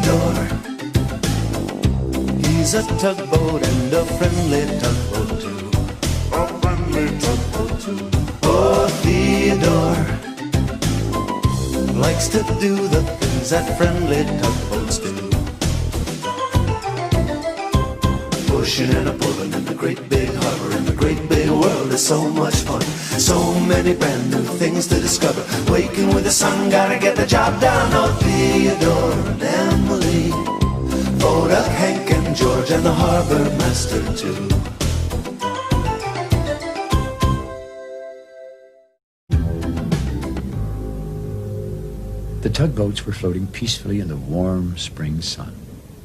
Theodore. He's a tugboat and a friendly tugboat too. A friendly tugboat too. Oh, Theodore likes to do the things that friendly tugboats do. Pushing and a pulling in the great big harbor, in the great big world is so much fun. So many brand new things to discover. Waking with the sun, gotta get the job done. Oh, Theodore and Emily, Bodak, Hank and George, and the harbor master too. The tugboats were floating peacefully in the warm spring sun,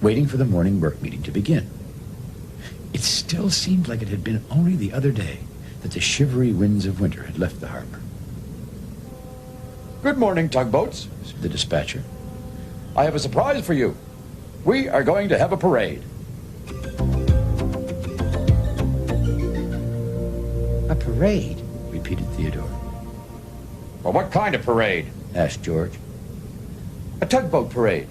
waiting for the morning work meeting to begin. It still seemed like it had been only the other day that the shivery winds of winter had left the harbor. Good morning, tugboats, said the dispatcher. I have a surprise for you. We are going to have a parade. A parade? Repeated Theodore. Well, what kind of parade? Asked George. A tugboat parade,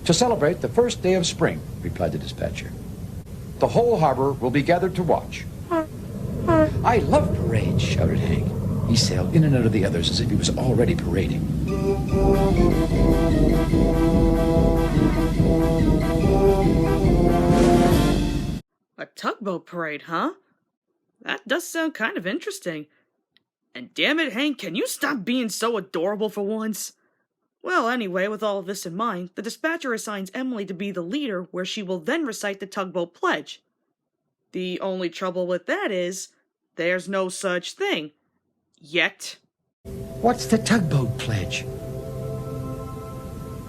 to celebrate the first day of spring, replied the dispatcher. The whole harbor will be gathered to watch. I love parades, shouted Hank. He sailed in and out of the others as if he was already parading. A tugboat parade, huh? That does sound kind of interesting. And damn it, Hank, can you stop being so adorable for once? Well, anyway, with all of this in mind, the dispatcher assigns Emily to be the leader, where she will then recite the tugboat pledge. The only trouble with that is, there's no such thing. Yet. What's the tugboat pledge?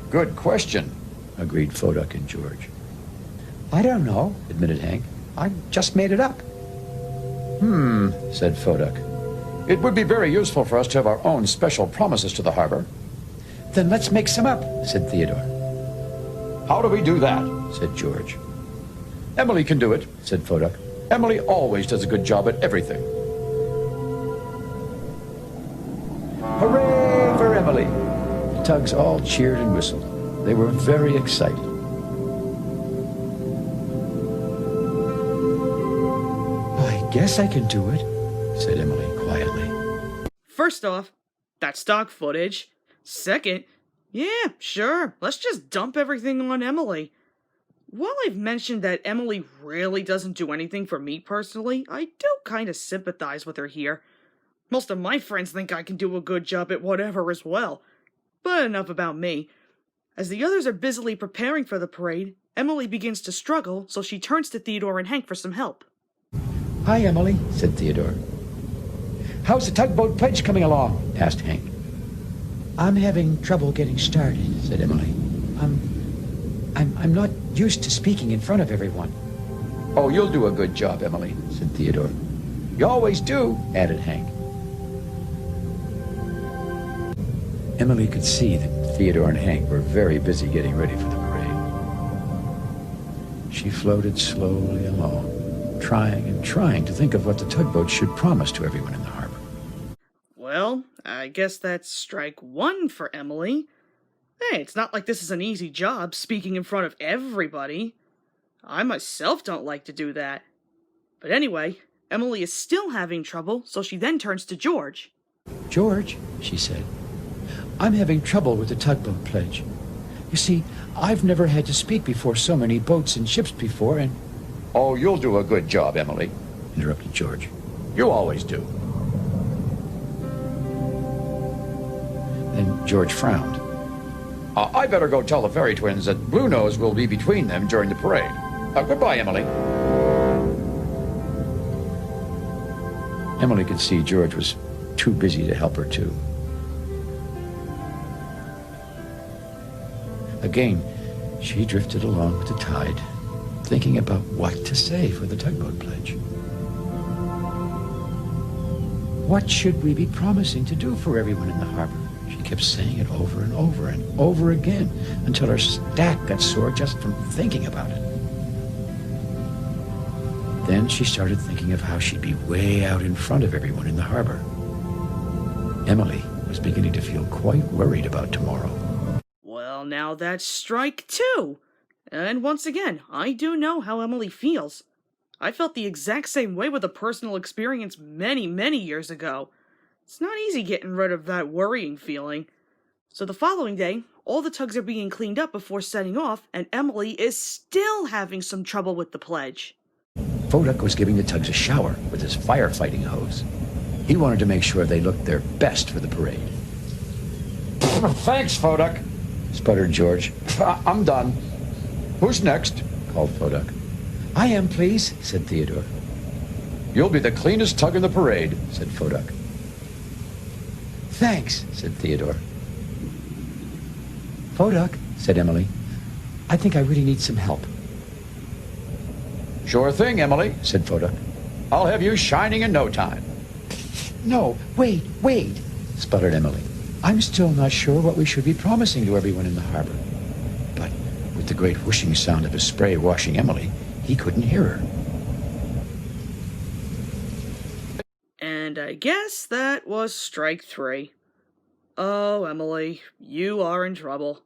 Good question, agreed Fodak and George. I don't know, admitted Hank. I just made it up. Said Fodak. It would be very useful for us to have our own special promises to the harbor. Then let's make some up, said Theodore. How do we do that? Said George. Emily can do it, said Fodak. Emily always does a good job at everything. Hooray for Emily! The tugs all cheered and whistled. They were very excited. I guess I can do it, said Emily quietly. First off, that's stock footage. Second, yeah, sure, let's just dump everything on Emily. While I've mentioned that Emily really doesn't do anything for me personally, I do kind of sympathize with her here. Most of my friends think I can do a good job at whatever as well. But enough about me. As the others are busily preparing for the parade, Emily begins to struggle, so she turns to Theodore and Hank for some help. Hi, Emily, said Theodore. How's the tugboat pledge coming along? Asked Hank. I'm having trouble getting started, said Emily. I'm not used to speaking in front of everyone. Oh, you'll do a good job, Emily, said Theodore. You always do, added Hank. Emily could see that Theodore and Hank were very busy getting ready for the parade. She floated slowly along, trying to think of what the tugboat should promise to everyone in the harbor. Well, I guess that's strike one for Emily. Hey, it's not like this is an easy job, speaking in front of everybody. I myself don't like to do that. But anyway, Emily is still having trouble, so she then turns to George. George, she said, I'm having trouble with the tugboat pledge. You see, I've never had to speak before so many boats and ships before, and... Oh, you'll do a good job, Emily, interrupted George. You always do. Then George frowned. I better go tell the fairy twins that Blue Nose will be between them during the parade. Goodbye, Emily. Emily could see George was too busy to help her, too. Again, she drifted along with the tide, thinking about what to say for the tugboat pledge. What should we be promising to do for everyone in the harbor? She kept saying it over and over and over again until her stack got sore just from thinking about it. Then she started thinking of how she'd be way out in front of everyone in the harbor. Emily was beginning to feel quite worried about tomorrow. Well, now that's strike two. And once again, I do know how Emily feels. I felt the exact same way with a personal experience many, many years ago. It's not easy getting rid of that worrying feeling. So the following day, all the tugs are being cleaned up before setting off, and Emily is still having some trouble with the pledge. Foduck was giving the tugs a shower with his firefighting hose. He wanted to make sure they looked their best for the parade. Thanks, Foduck, Sputtered George. I'm done. Who's next? Called Foduck. I am, please, said Theodore. You'll be the cleanest tug in the parade, Said Foduck. Thanks, said Theodore. Foduck, said Emily. I think I really need some help. Sure thing, Emily, Said Foduck. I'll have you shining in no time. No, wait, sputtered Emily. I'm still not sure what we should be promising to everyone in the harbor. But with the great whooshing sound of his spray washing Emily, he couldn't hear her. And I guess that was strike 3. Oh, Emily, you are in trouble.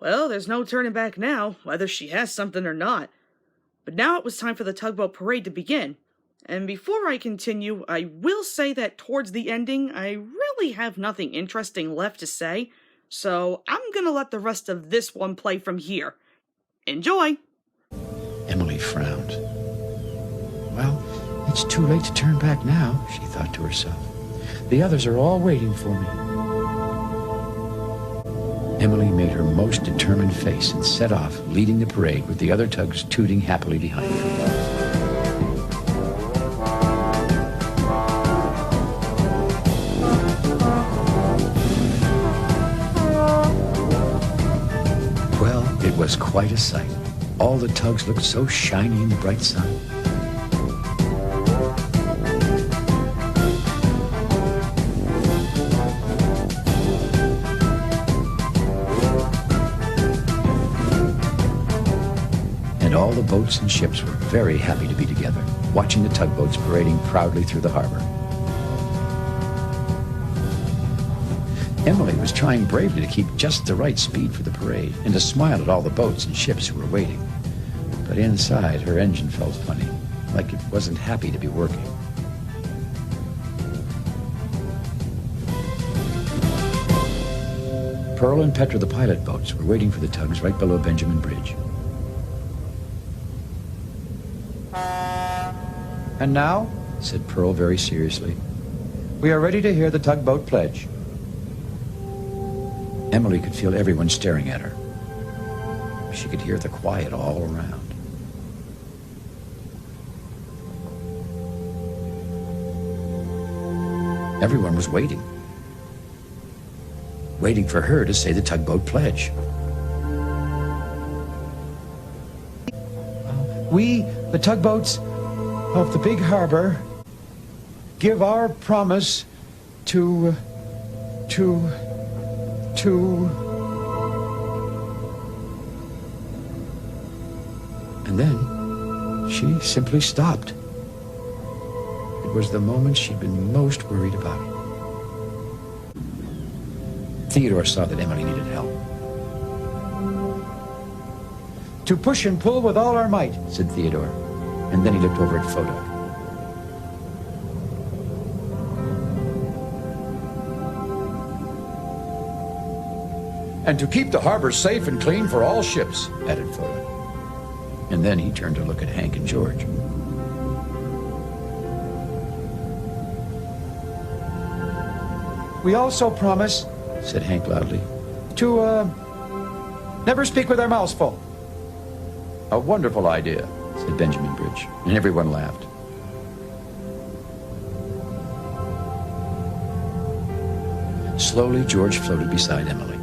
Well, there's no turning back now, whether she has something or not. But now it was time for the tugboat parade to begin. And before I continue, I will say that towards the ending, I really have nothing interesting left to say, so I'm gonna let the rest of this one play from here. Enjoy! Emily frowned. Well, it's too late to turn back now, she thought to herself. The others are all waiting for me. Emily made her most determined face and set off, leading the parade with the other tugs tooting happily behind her. Well, it was quite a sight. All the tugs looked so shiny in the bright sun. And all the boats and ships were very happy to be together, watching the tugboats parading proudly through the harbor. Emily was trying bravely to keep just the right speed for the parade and to smile at all the boats and ships who were waiting. But inside, her engine felt funny, like it wasn't happy to be working. Pearl and Petra, the pilot boats, were waiting for the tugs right below Benjamin Bridge. And now, Said Pearl very seriously. we are ready to hear the tugboat pledge. Emily could feel everyone staring at her. She could hear the quiet all around. Everyone was waiting for her to say the tugboat pledge. We, the tugboats of the big harbor, give our promise to... And then she simply stopped. It was the moment she'd been most worried about. Theodore saw that Emily needed help. To push and pull with all our might. Said Theodore, and then he looked over at Foduck. And to keep the harbor safe and clean for all ships, Added Foduck. And then he turned to look at Hank and George. We also promise Said Hank loudly. to, never speak with our mouths full. a wonderful idea. Said Benjamin Bridge, and everyone laughed. Slowly, George floated beside Emily.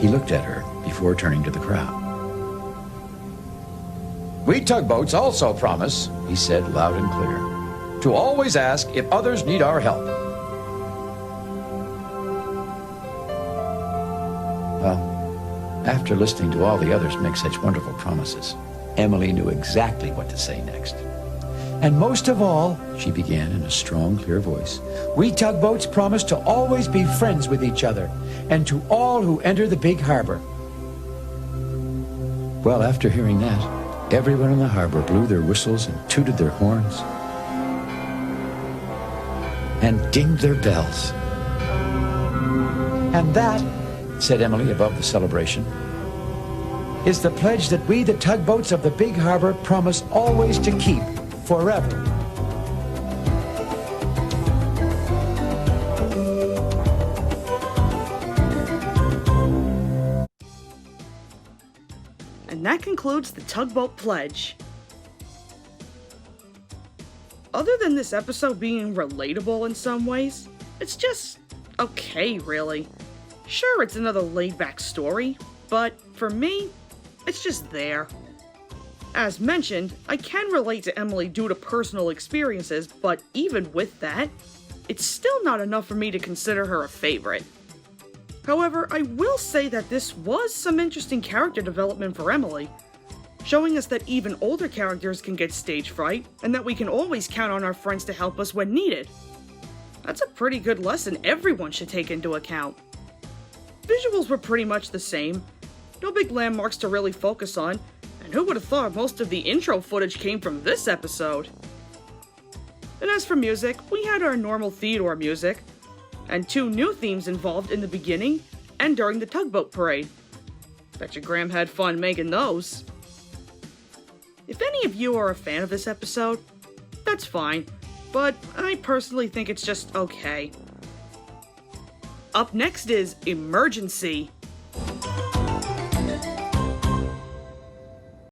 He looked at her before turning to the crowd. We tugboats also promise, He said loud and clear. to always ask if others need our help. Well, after listening to all the others make such wonderful promises, Emily knew exactly what to say next. And most of all, She began in a strong, clear voice. we tugboats promise to always be friends with each other and to all who enter the big harbor. Well, after hearing that, everyone in the harbor blew their whistles and tooted their horns and dinged their bells. And that Said Emily above the celebration. is the pledge that we, the tugboats of the Big Harbor, promise always to keep forever. And that concludes the Tugboat Pledge. Other than this episode being relatable in some ways, it's just okay, really. Sure, it's another laid-back story, but for me, it's just there. As mentioned, I can relate to Emily due to personal experiences, but even with that, it's still not enough for me to consider her a favorite. However, I will say that this was some interesting character development for Emily, showing us that even older characters can get stage fright, and that we can always count on our friends to help us when needed. That's a pretty good lesson everyone should take into account. Visuals were pretty much the same, no big landmarks to really focus on, and who would have thought most of the intro footage came from this episode? And as for music, we had our normal Theodore music, and 2 new themes involved in the beginning and during the tugboat parade. Betcha Graham had fun making those. If any of you are a fan of this episode, that's fine, but I personally think it's just okay. Up next is Emergency.